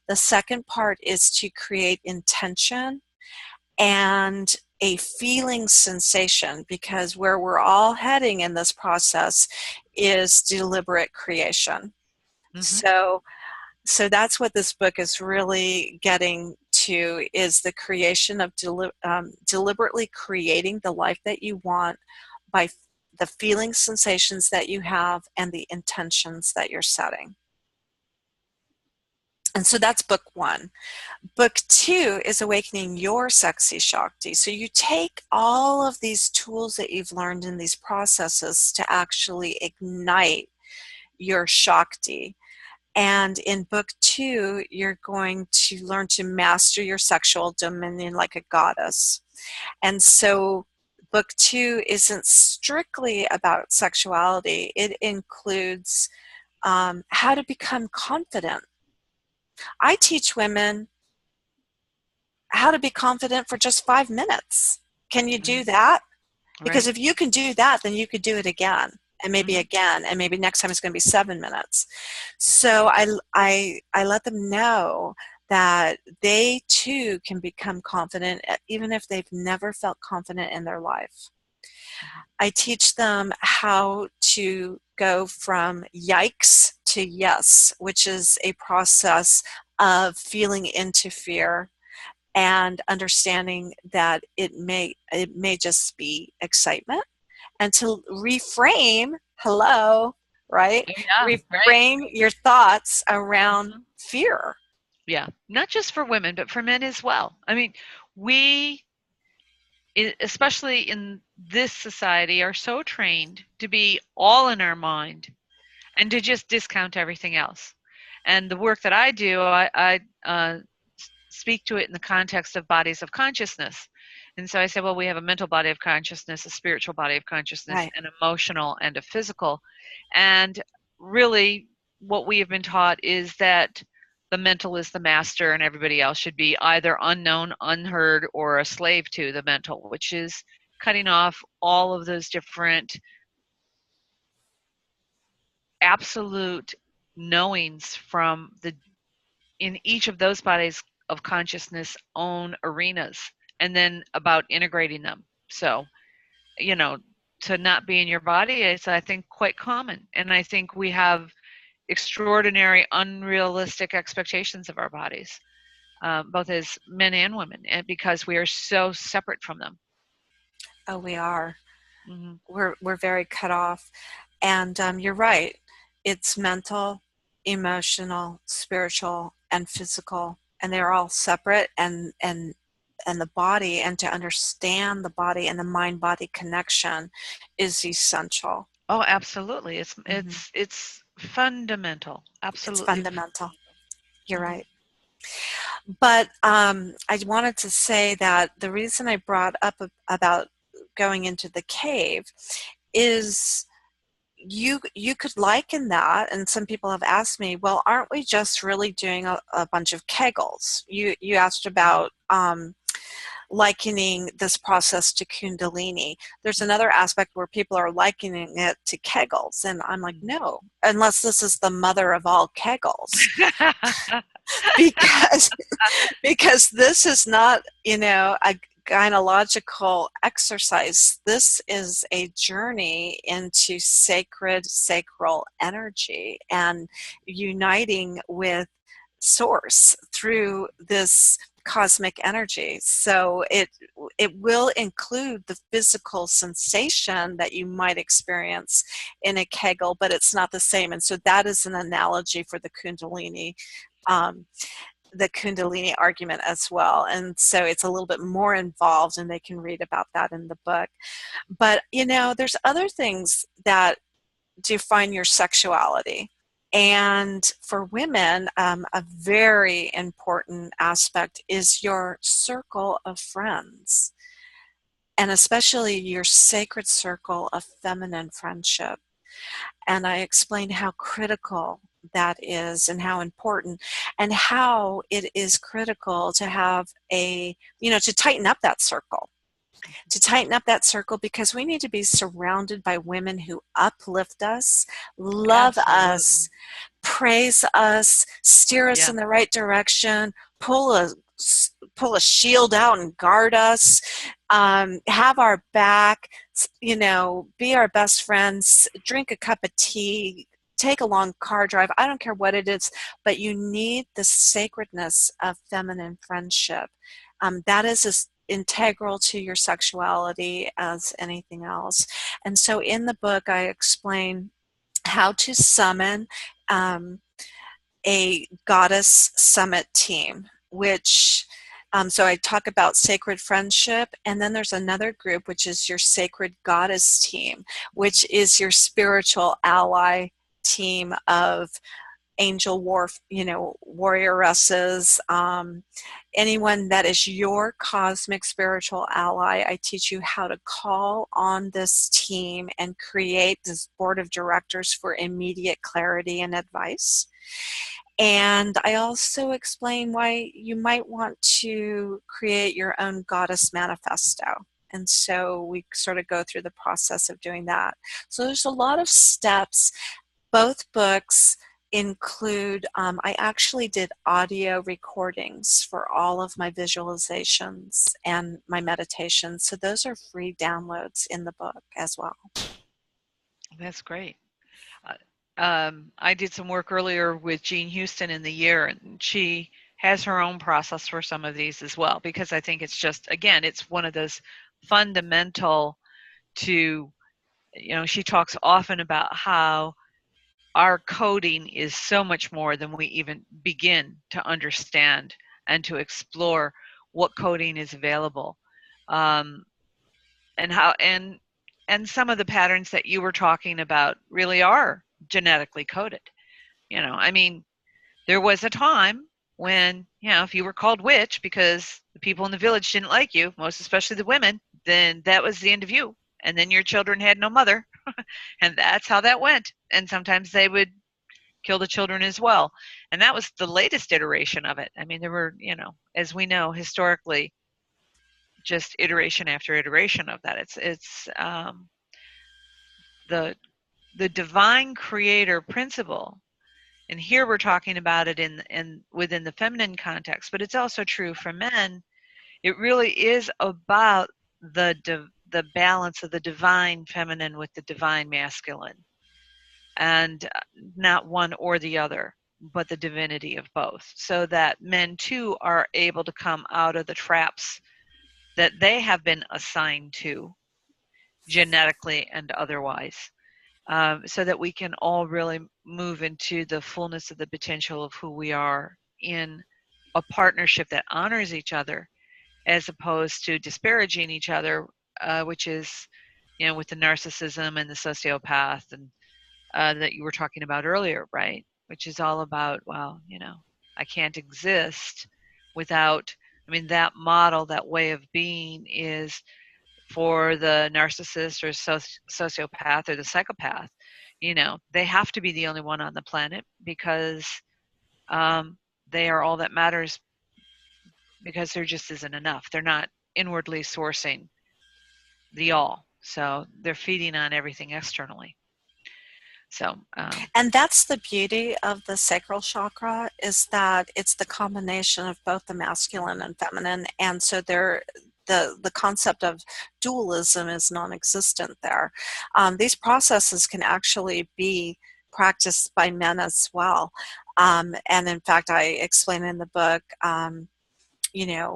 The second part is to create intention and a feeling sensation, because where we're all heading in this process is deliberate creation. Mm-hmm. So that's what this book is really getting to, is the creation of deliberately creating the life that you want by the feeling sensations that you have and the intentions that you're setting. And so that's book 1. Book 2 is Awakening Your Sexy Shakti. So you take all of these tools that you've learned in these processes to actually ignite your Shakti. And in book 2, you're going to learn to master your sexual dominion like a goddess. And so book 2 isn't strictly about sexuality. It includes how to become confident. I teach women how to be confident for just 5 minutes. Can you do that? Because if you can do that, then you could do it again, and maybe again, and maybe next time it's going to be 7 minutes. So I let them know that they too can become confident, even if they've never felt confident in their life. I teach them how to go from yikes to yes, which is a process of feeling into fear and understanding that it may just be excitement, and to reframe, right? Yeah, reframe your thoughts around fear. Yeah, not just for women, but for men as well. I mean, we, especially in this society, are so trained to be all in our mind and to just discount everything else. And the work that I do, I speak to it in the context of bodies of consciousness. And so I say, well, we have a mental body of consciousness, a spiritual body of consciousness, right, an emotional and a physical. And really what we have been taught is that the mental is the master and everybody else should be either unknown, unheard, or a slave to the mental, which is cutting off all of those different absolute knowings from in each of those bodies of consciousness own arenas, and then about integrating them. So, to not be in your body is, I think, quite common. And I think we have extraordinary, unrealistic expectations of our bodies, both as men and women, and because we are so separate from them. Oh, we are. Mm-hmm. We're very cut off. And you're right. It's mental, emotional, spiritual, and physical, and they're all separate. And the body, and to understand the body and the mind-body connection is essential. Oh, absolutely. It's fundamental. Absolutely. It's fundamental. You're right. But I wanted to say that the reason I brought up about going into the cave is you could liken that, and some people have asked me, well, aren't we just really doing a bunch of Kegels? You asked about likening this process to Kundalini. There's another aspect where people are likening it to Kegels, and I'm like, no, unless this is the mother of all Kegels. because this is not, a gynecological exercise. This is a journey into sacral energy and uniting with source through this cosmic energy. So it will include the physical sensation that you might experience in a Kegel, but it's not the same. And so that is an analogy for the Kundalini argument as well. And so it's a little bit more involved, and they can read about that in the book. But, there's other things that define your sexuality. And for women, a very important aspect is your circle of friends, and especially your sacred circle of feminine friendship. And I explained how critical that is and how important, and how it is critical to have to tighten up that circle. To tighten up that circle, because we need to be surrounded by women who uplift us, love us, praise us, steer us in the right direction, pull a shield out and guard us, have our back, be our best friends, drink a cup of tea, take a long car drive. I don't care what it is, but you need the sacredness of feminine friendship. That is as integral to your sexuality as anything else. And so in the book, I explain how to summon a goddess summit team, which so I talk about sacred friendship, and then there's another group, which is your sacred goddess team, which is your spiritual ally team of angel warrioresses, anyone that is your cosmic spiritual ally. I teach you how to call on this team and create this board of directors for immediate clarity and advice. And I also explain why you might want to create your own goddess manifesto. And so we sort of go through the process of doing that. So there's a lot of steps. Both books include, I actually did audio recordings for all of my visualizations and my meditations. So those are free downloads in the book as well. That's great. I did some work earlier with Jean Houston in the year, and she has her own process for some of these as well, because I think it's just, again, it's one of those fundamental to, she talks often about how our coding is so much more than we even begin to understand and to explore what coding is available, and how and some of the patterns that you were talking about really are genetically coded. There was a time when, if you were called witch because the people in the village didn't like you, most especially the women, then that was the end of you. And then your children had no mother. And that's how that went. And sometimes they would kill the children as well. And that was the latest iteration of it. There were, as we know, historically, just iteration after iteration of that. It's the divine creator principle. And here we're talking about it in within the feminine context, but it's also true for men. It really is about the balance of the divine feminine with the divine masculine, and not one or the other, but the divinity of both, so that men too are able to come out of the traps that they have been assigned to genetically and otherwise, so that we can all really move into the fullness of the potential of who we are in a partnership that honors each other, as opposed to disparaging each other, which is, with the narcissism and the sociopath and that you were talking about earlier, right? Which is all about, I can't exist without, that model, that way of being is for the narcissist or sociopath or the psychopath. They have to be the only one on the planet because they are all that matters, because there just isn't enough. They're not inwardly sourcing the all. So they're feeding on everything externally. So, and that's the beauty of the sacral chakra, is that it's the combination of both the masculine and feminine, and so the concept of dualism is non-existent there. These processes can actually be practiced by men as well, and in fact, I explain in the book,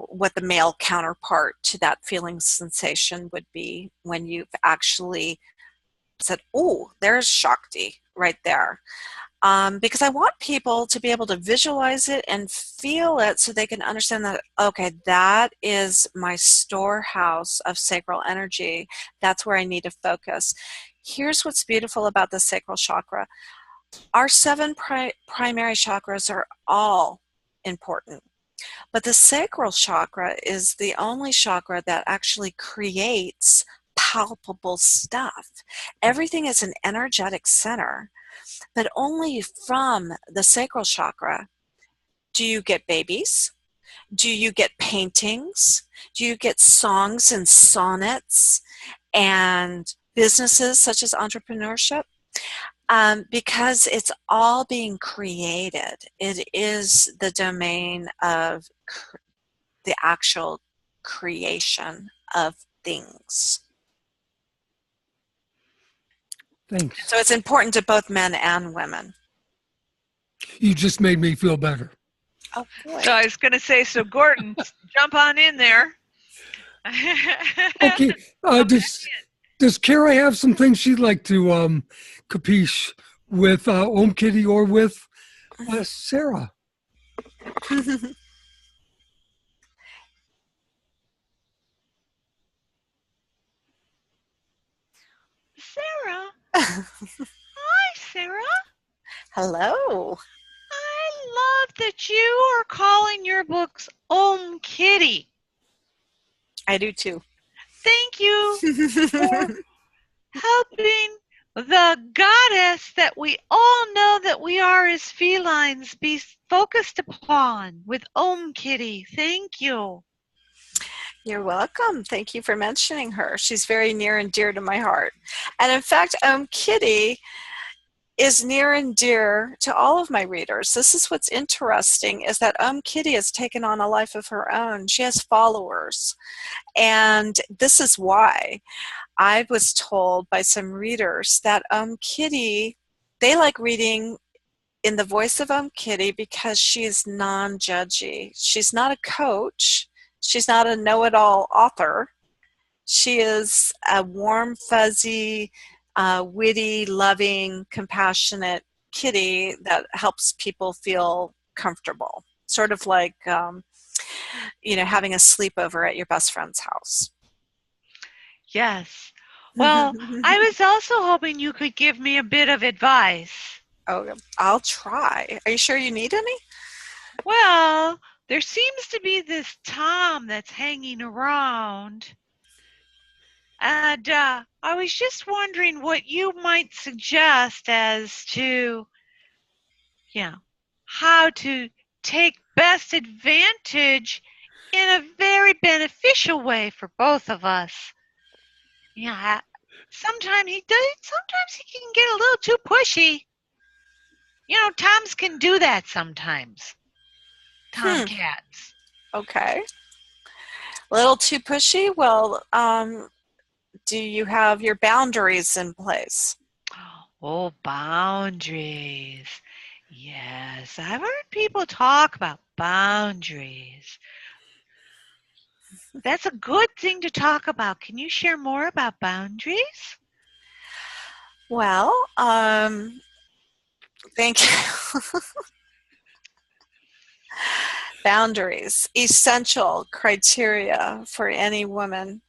what the male counterpart to that feeling sensation would be when you've actually said, oh, there's Shakti right there. Because I want people to be able to visualize it and feel it so they can understand that, okay, that is my storehouse of sacral energy. That's where I need to focus. Here's what's beautiful about the sacral chakra. Our 7 primary chakras are all important. But the sacral chakra is the only chakra that actually creates palpable stuff. Everything is an energetic center, but only from the sacral chakra do you get babies, do you get paintings, do you get songs and sonnets and businesses such as entrepreneurship. Because it's all being created. It is the domain of the actual creation of things. Thanks. So it's important to both men and women. You just made me feel better. Oh, boy. So I was going to say, so Gordon, jump on in there. Okay. Does Kara have some things she'd like to capiche with Om Kitty or with Sarah? Sarah? Hi, Sarah. Hello. I love that you are calling your books Om Kitty. I do too. Thank you for helping the goddess that we all know that we are as felines be focused upon with Om Kitty. Thank you. You're welcome. Thank you for mentioning her. She's very near and dear to my heart. And in fact, Om Kitty is near and dear to all of my readers. This is what's interesting, is that Om Kitty has taken on a life of her own. She has followers. And this is why I was told by some readers that Om Kitty, they like reading in the voice of Om Kitty because she is non-judgy. She's not a coach. She's not a know-it-all author. She is a warm, fuzzy, witty, loving, compassionate kitty that helps people feel comfortable. Sort of like, having a sleepover at your best friend's house. Yes. Well, I was also hoping you could give me a bit of advice. Oh, I'll try. Are you sure you need any? Well, there seems to be this Tom that's hanging around. And I was just wondering what you might suggest as to, how to take best advantage in a very beneficial way for both of us. Yeah, sometimes he can get a little too pushy. Toms can do that sometimes. Tomcats. Okay. A little too pushy? Well, do you have your boundaries in place? Oh, boundaries. Yes, I've heard people talk about boundaries. That's a good thing to talk about. Can you share more about boundaries? Well, thank you. Boundaries, essential criteria for any woman.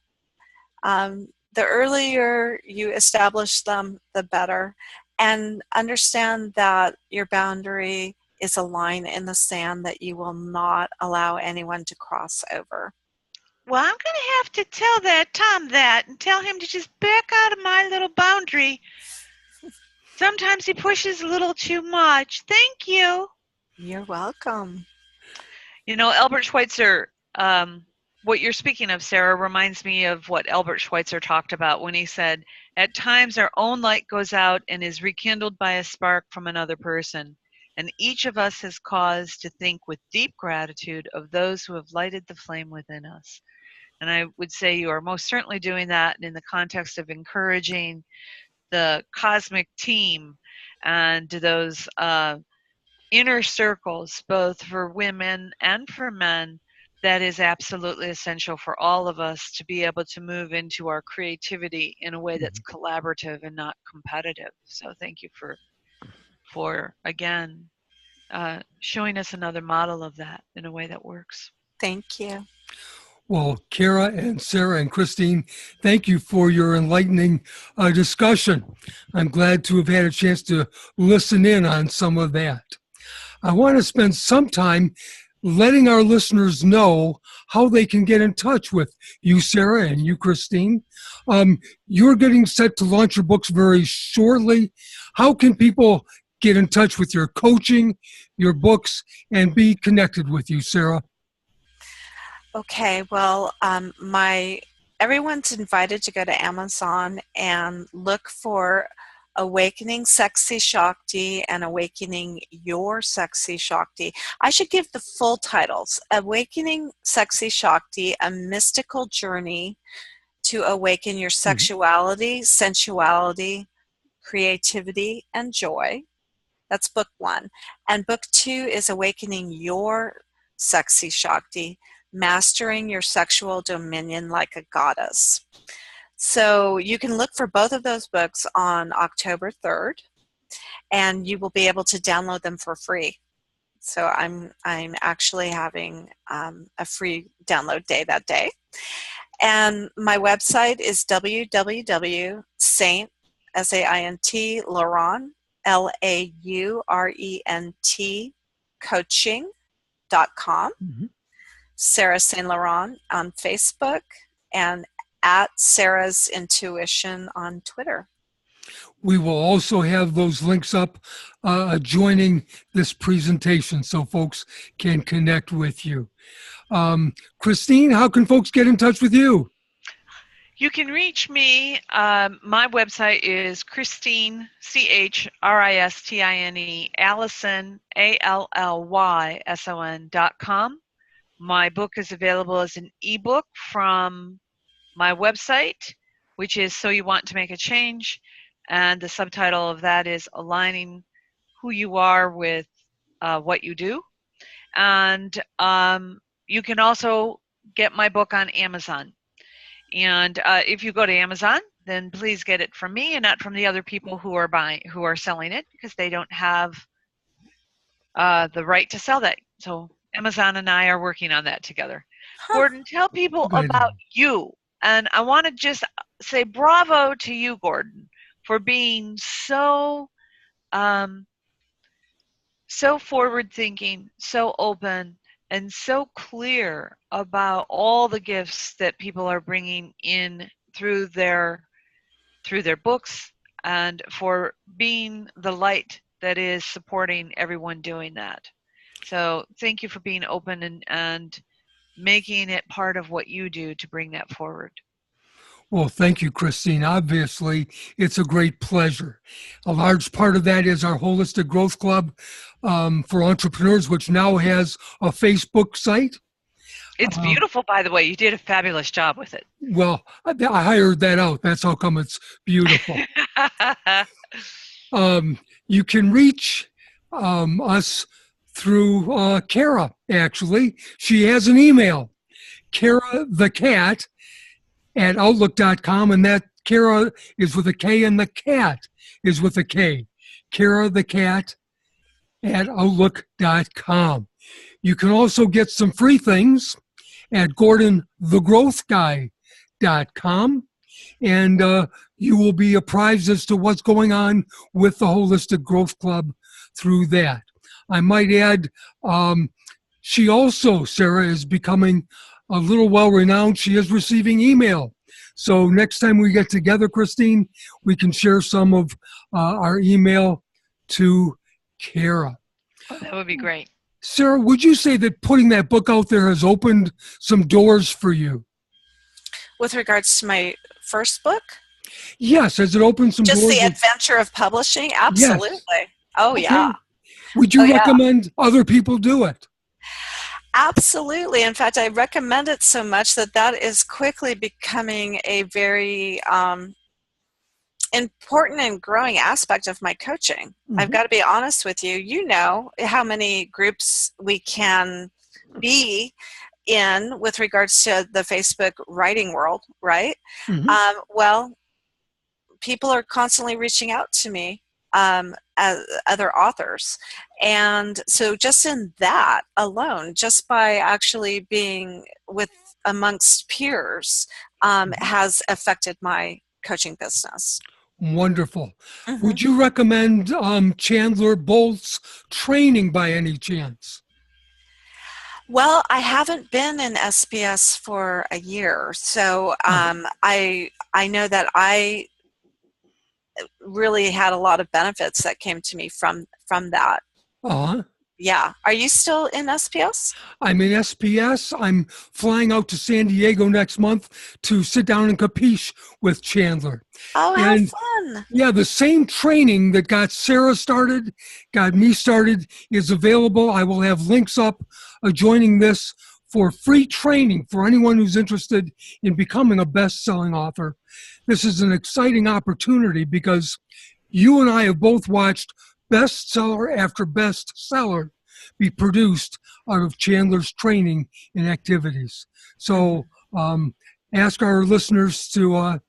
The earlier you establish them, the better. And understand that your boundary is a line in the sand that you will not allow anyone to cross over. Well, I'm going to have to tell that Tom that and tell him to just back out of my little boundary. Sometimes he pushes a little too much. Thank you. You're welcome. Albert Schweitzer what you're speaking of, Sarah, reminds me of what Albert Schweitzer talked about when he said, at times our own light goes out and is rekindled by a spark from another person, and each of us has cause to think with deep gratitude of those who have lighted the flame within us. And I would say you are most certainly doing that in the context of encouraging the cosmic team and those inner circles, both for women and for men, that is absolutely essential for all of us to be able to move into our creativity in a way that's collaborative and not competitive. So thank you for again, showing us another model of that in a way that works. Thank you. Well, Kara and Sarah and Christine, thank you for your enlightening discussion. I'm glad to have had a chance to listen in on some of that. I want to spend some time letting our listeners know how they can get in touch with you, Sarah, and you, Christine. You're getting set to launch your books very shortly. How can people get in touch with your coaching, your books, and be connected with you, Sarah? Okay, well, everyone's invited to go to Amazon and look for Awakening Sexy Shakti and Awakening Your Sexy Shakti. I should give the full titles. Awakening Sexy Shakti, A Mystical Journey to Awaken Your Sexuality, Sensuality, Creativity, and Joy. That's book 1. And book 2 is Awakening Your Sexy Shakti, Mastering Your Sexual Dominion Like a Goddess. So you can look for both of those books on October 3rd, and you will be able to download them for free. So I'm actually having a free download day that day. And my website is www.saint, S-A-I-N-T, Laurent, L-A-U-R-E-N-T, coaching.com. Sarah Saint Laurent on Facebook, and at Sarah's Intuition on Twitter. We will also have those links up joining this presentation so folks can connect with you. Christine, how can folks get in touch with you? You can reach me. My website is Christine, C-H-R-I-S-T-I-N-E, Allison, ALLYSON.com. My book is available as an ebook from my website, which is So You Want to Make a Change, and the subtitle of that is Aligning Who You Are with What You Do. And you can also get my book on Amazon. And if you go to Amazon, then please get it from me and not from the other people who are selling it, because they don't have the right to sell that. So Amazon and I are working on that together. Gordon, tell people about you. And I want to just say bravo to you, Gordon, for being so forward-thinking, so open, and so clear about all the gifts that people are bringing in through their books, and for being the light that is supporting everyone doing that. So thank you for being open and making it part of what you do to bring that forward. Well, thank you, Christine. Obviously, it's a great pleasure. A large part of that is our Holistic Growth Club for Entrepreneurs, which now has a Facebook site. It's beautiful, by the way. You did a fabulous job with it. Well, I hired that out. That's how come it's beautiful. You can reach us through Kara, actually. She has an email, Kara the Cat at Outlook.com, and that Kara is with a K and the cat is with a K. Kara the Cat at Outlook.com. You can also get some free things at GordonTheGrowthGuy.com, and you will be apprised as to what's going on with the Holistic Growth Club through that. I might add, she also, Sarah, is becoming a little well-renowned. She is receiving email. So next time we get together, Christine, we can share some of our email to Kara. That would be great. Sarah, would you say that putting that book out there has opened some doors for you? With regards to my first book? Yes. Has it opened some doors? Just the adventure of publishing? Absolutely. Yes. Oh, okay. Yeah. Would you recommend other people do it? Absolutely. In fact, I recommend it so much that is quickly becoming a very important and growing aspect of my coaching. Mm-hmm. I've got to be honest with you. You know how many groups we can be in with regards to the Facebook writing world, right? Mm-hmm. Well, people are constantly reaching out to me as other authors. And so just in that alone, just by actually being with amongst peers has affected my coaching business. Wonderful. Mm-hmm. Would you recommend Chandler Bolt's training by any chance? Well, I haven't been in SPS for a year, so I know that I really had a lot of benefits that came to me from that. Uh-huh. Yeah. Are you still in SPS? I'm in SPS. I'm flying out to San Diego next month to sit down and capiche with Chandler. Oh, how fun. Yeah, the same training that got Sarah started, got me started, is available. I will have links up adjoining this for free training for anyone who's interested in becoming a best-selling author. This is an exciting opportunity because you and I have both watched bestseller after bestseller be produced out of Chandler's training and activities. So ask our listeners to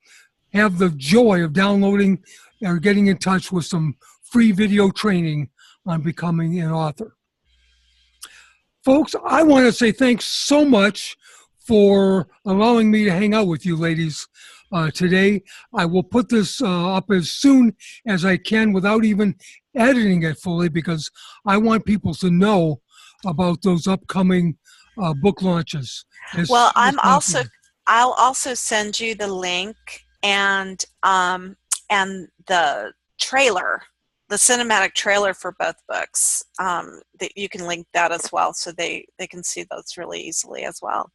have the joy of downloading or getting in touch with some free video training on becoming an author. Folks, I want to say thanks so much for allowing me to hang out with you ladies today. I will put this up as soon as I can without even editing it fully because I want people to know about those upcoming book launches. Well, I'll also send you the link and the trailer, the cinematic trailer for both books. That you can link that as well, so they can see those really easily as well.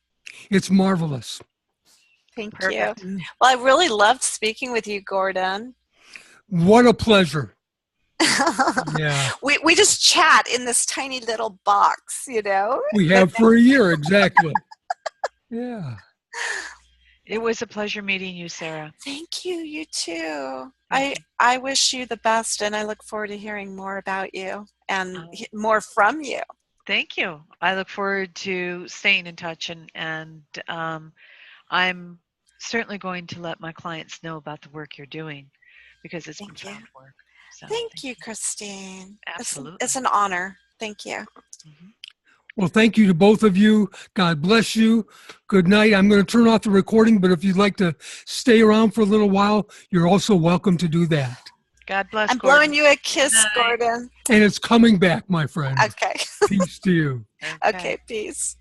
It's marvelous. Thank you. Well, I really loved speaking with you, Gordon. What a pleasure. Yeah. We just chat in this tiny little box, you know. We have for a year, exactly. Yeah. It was a pleasure meeting you, Sarah. Thank you. You too. I wish you the best, and I look forward to hearing more about you and more from you. Thank you. I look forward to staying in touch, and I'm certainly going to let my clients know about the work you're doing because it's profound work. So, thank you, Christine. Absolutely. It's an honor. Thank you. Mm-hmm. Well, thank you to both of you. God bless you. Good night. I'm going to turn off the recording, but if you'd like to stay around for a little while, you're also welcome to do that. God bless. I'm blowing you a kiss, Gordon. And it's coming back, my friend. Okay. Peace to you. Okay, peace.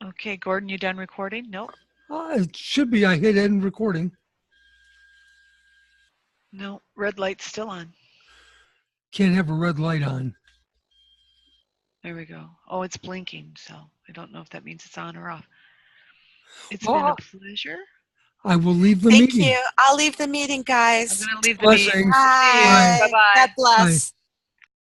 Okay, Gordon, you done recording? Nope. It should be. I hit end recording. No, red light's still on. Can't have a red light on. There we go. Oh, it's blinking, so I don't know if that means it's on or off. It's been a pleasure. I will leave the meeting. Thank you. I'll leave the meeting, guys. I'm going to leave the Blessings. meeting. Bye. Bye-bye. God bless. Bye.